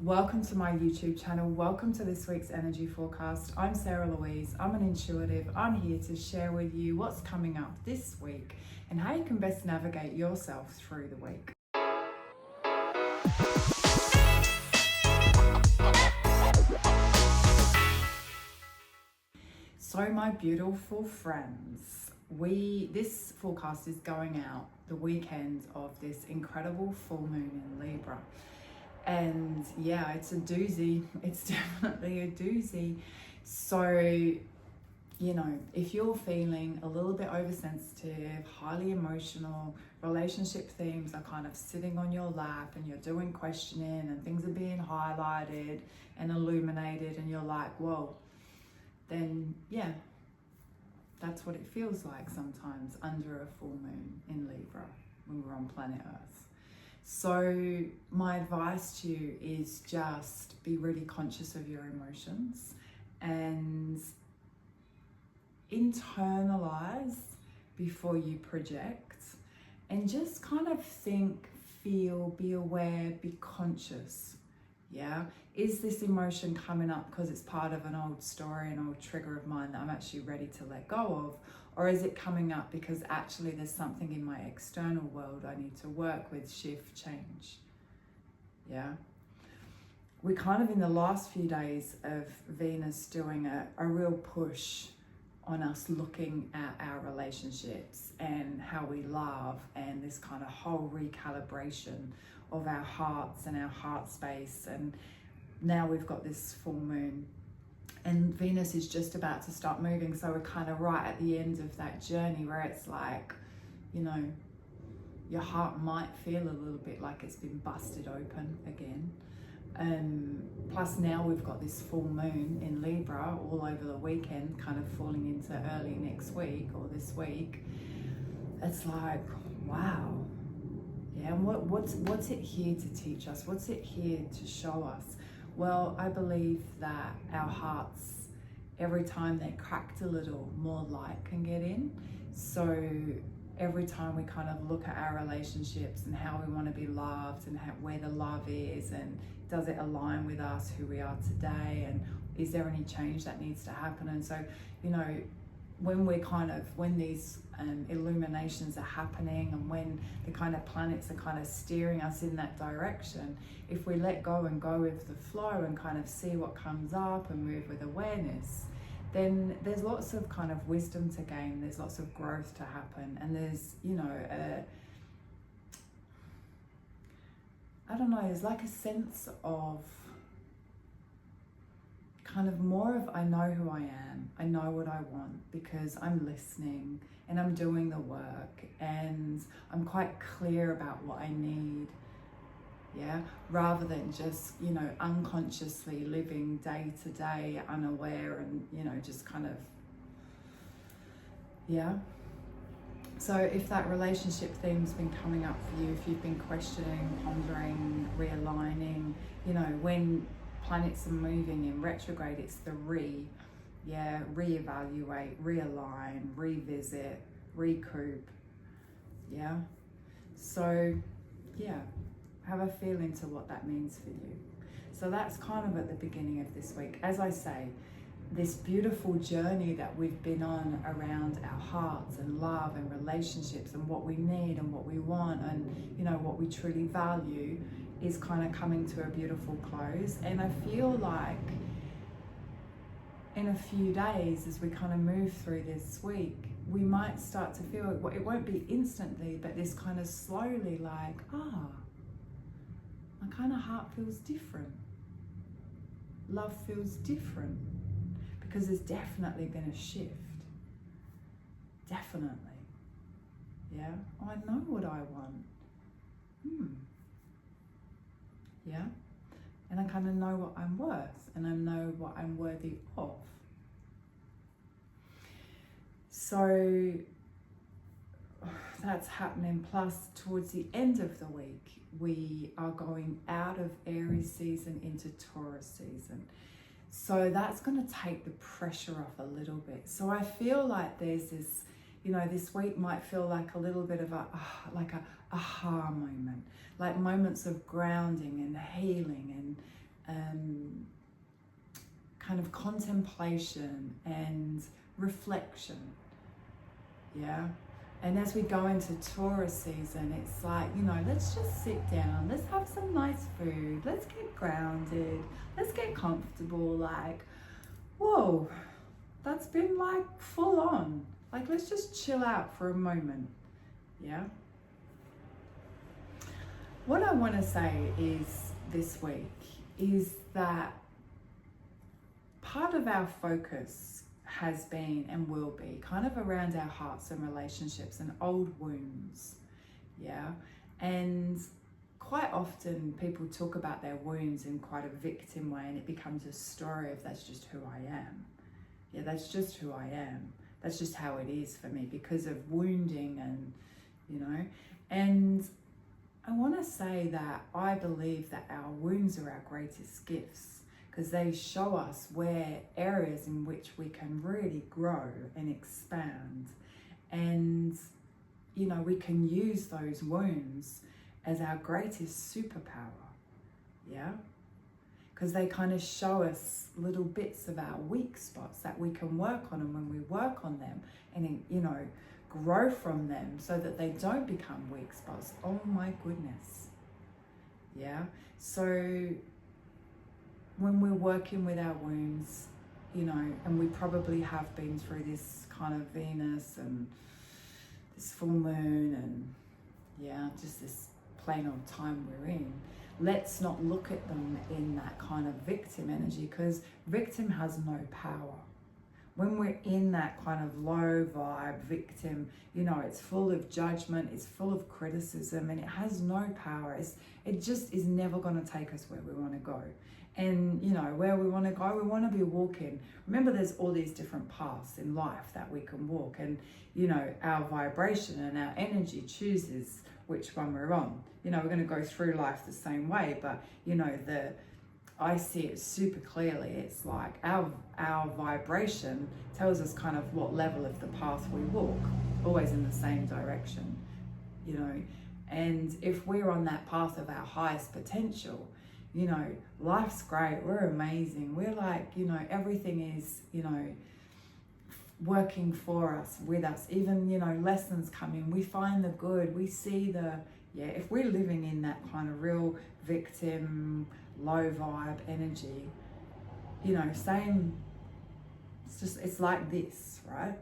Welcome to my YouTube channel. Welcome to this week's energy forecast. I'm Sarah Louise. I'm an intuitive. I'm here to share with you what's coming up this week and how you can best navigate yourself through the week. So my beautiful friends, this forecast is going out the weekend of this incredible full moon in Libra. And yeah, it's a doozy. It's definitely a doozy. So, if you're feeling a little bit oversensitive, highly emotional, relationship themes are kind of sitting on your lap and you're doing questioning and things are being highlighted and illuminated and you're like, whoa, then yeah, that's what it feels like sometimes under a full moon in Libra when we're on planet Earth. So my advice to you is just be really conscious of your emotions and internalize before you project, and just kind of think, feel, be aware, be conscious. Yeah, is this emotion coming up because it's part of an old story, an old trigger of mine that I'm actually ready to let go of? Or is it coming up because actually there's something in my external world I need to work with, shift, change? Yeah. We're kind of in the last few days of Venus doing a real push on us looking at our relationships and how we love, and this kind of whole recalibration of our hearts and our heart space. And now we've got this full moon and Venus is just about to start moving, so we're kind of right at the end of that journey where it's like, your heart might feel a little bit like it's been busted open again. Plus now we've got this full moon in Libra all over the weekend, kind of falling into early next week or this week. It's like, wow. Yeah, and what's it here to teach us? What's it here to show us? Well, I believe that our hearts, every time they're cracked a little, more light can get in. So every time we kind of look at our relationships and how we want to be loved and where the love is, and does it align with us, who we are today, and is there any change that needs to happen? And so, when these illuminations are happening and when the kind of planets are kind of steering us in that direction, if we let go and go with the flow and kind of see what comes up and move with awareness, then there's lots of kind of wisdom to gain, there's lots of growth to happen, and there's, there's like a sense of kind of more of, I know who I am, I know what I want because I'm listening and I'm doing the work and I'm quite clear about what I need, yeah, rather than just, unconsciously living day to day, unaware and, just kind of, yeah. So if that relationship theme's been coming up for you, if you've been questioning, pondering, realigning, when planets are moving in retrograde, it's the reevaluate, realign, revisit, recoup. Yeah. So yeah, have a feel into what that means for you. So that's kind of at the beginning of this week. As I say, this beautiful journey that we've been on around our hearts and love and relationships and what we need and what we want and what we truly value is kind of coming to a beautiful close. And I feel like in a few days, as we kind of move through this week, we might start to feel it won't be instantly, but this kind of slowly, like, my kind of heart feels different, love feels different, because there's definitely been a shift. Definitely. Yeah. Oh, I know what I want. Yeah. And I kind of know what I'm worth and I know what I'm worthy of. So that's happening. Plus, towards the end of the week, we are going out of Aries season into Taurus season. So that's going to take the pressure off a little bit. So I feel like there's this, this week might feel like a little bit of a aha moment, like moments of grounding and healing and kind of contemplation and reflection. Yeah. And as we go into Taurus season, it's like, you know, let's just sit down, let's have some nice food, let's get grounded, let's get comfortable. Like, whoa, that's been like full on. Like, let's just chill out for a moment. Yeah. What I want to say is this week is that part of our focus has been and will be kind of around our hearts and relationships and old wounds. Yeah. And quite often people talk about their wounds in quite a victim way, and it becomes a story of that's just who I am. Yeah, that's just who I am. That's just how it is for me because of wounding and, you know, and I want to say that I believe that our wounds are our greatest gifts because they show us where areas in which we can really grow and expand. And, you know, we can use those wounds as our greatest superpower. Yeah? Because they kind of show us little bits of our weak spots that we can work on, and when we work on them and, you know, grow from them so that they don't become weak spots. Oh my goodness. Yeah. So when we're working with our wounds, you know, and we probably have been through this kind of Venus and this full moon and yeah, just this plain old time we're in, let's not look at them in that kind of victim energy, because victim has no power. When we're in that kind of low vibe victim, you know, it's full of judgment, it's full of criticism, and it has no power. It just is never going to take us where we want to go. And, you know, where we want to go, we want to be walking. Remember, there's all these different paths in life that we can walk. And, you know, our vibration and our energy chooses which one we're on. You know, we're going to go through life the same way, but, you know, I see it super clearly. It's like our vibration tells us kind of what level of the path we walk, always in the same direction, you know. And if we're on that path of our highest potential, you know, life's great, we're amazing, we're like, you know, everything is, you know, working for us, with us, even, you know, lessons come in, we find the good, we see yeah, if we're living in that kind of real victim, low vibe energy, you know, it's like this, right?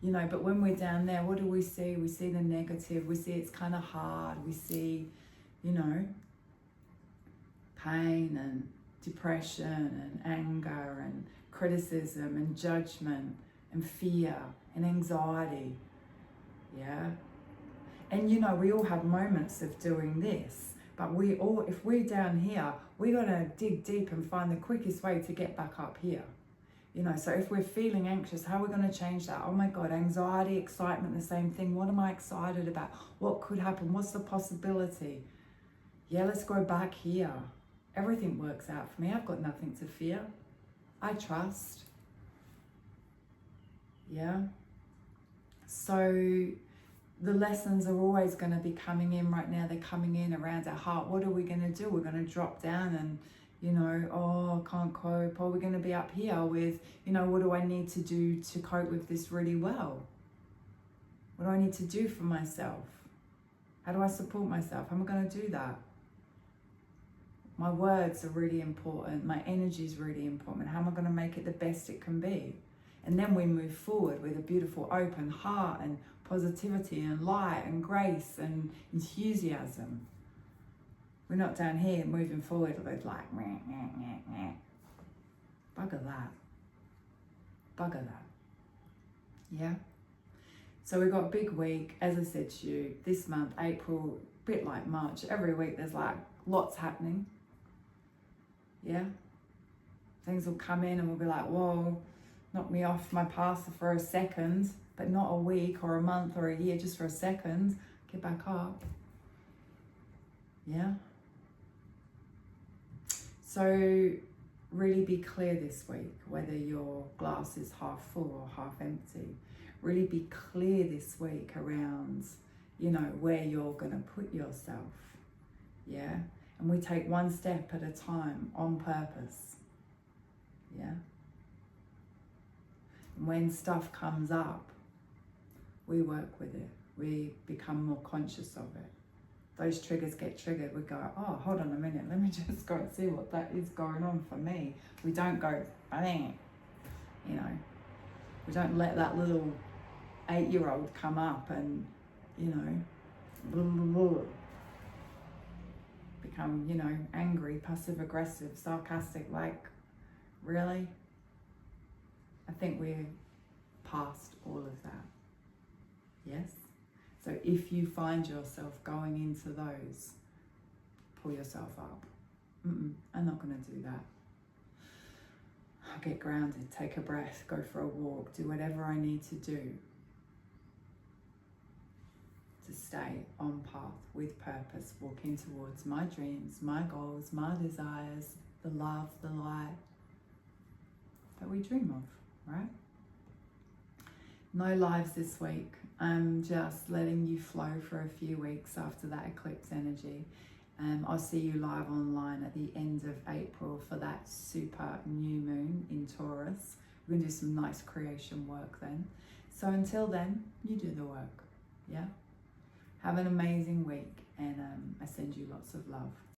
You know, but when we're down there, what do we see? We see the negative, we see it's kind of hard, we see, you know, pain and depression and anger and criticism and judgment and fear and anxiety. Yeah. And, you know, we all have moments of doing this, but if we're down here, we got to dig deep and find the quickest way to get back up here. You know, so if we're feeling anxious, how are we going to change that? Oh my God, anxiety, excitement, the same thing. What am I excited about? What could happen? What's the possibility? Yeah, let's go back here. Everything works out for me. I've got nothing to fear. I trust. Yeah. So the lessons are always going to be coming in right now. They're coming in around our heart. What are we going to do? We're going to drop down and, you know, oh, I can't cope. Or we're going to be up here with, you know, what do I need to do to cope with this really well? What do I need to do for myself? How do I support myself? How am I going to do that? My words are really important. My energy is really important. How am I going to make it the best it can be? And then we move forward with a beautiful open heart and positivity and light and grace and enthusiasm. We're not down here moving forward with like, meh, meh, meh, meh. Bugger that. Bugger that. Yeah? So we've got a big week, as I said to you, this month, April, a bit like March. Every week there's like lots happening. Yeah? Things will come in and we'll be like, whoa, knock me off my path for a second, but not a week or a month or a year, just for a second. Get back up. Yeah? So really be clear this week whether your glass is half full or half empty. Really be clear this week around, you know, where you're going to put yourself. Yeah? And we take one step at a time on purpose. Yeah. And when stuff comes up, we work with it. We become more conscious of it. Those triggers get triggered. We go, oh, hold on a minute. Let me just go and see what that is going on for me. We don't go, bang. You know, we don't let that little 8-year-old come up and, you know, blah, blah, blah, become, you know, angry, passive aggressive, sarcastic. Like, really? I think we're past all of that. Yes? So if you find yourself going into those, pull yourself up. I'm not going to do that. I'll get grounded, take a breath, go for a walk, do whatever I need to do to stay on path with purpose, walking towards my dreams, my goals, my desires, the love, the light that we dream of, right? No lives this week. I'm just letting you flow for a few weeks after that eclipse energy. I'll see you live online at the end of April for that super new moon in Taurus. We're going to do some nice creation work then. So until then, you do the work. Yeah? Have an amazing week, and I send you lots of love.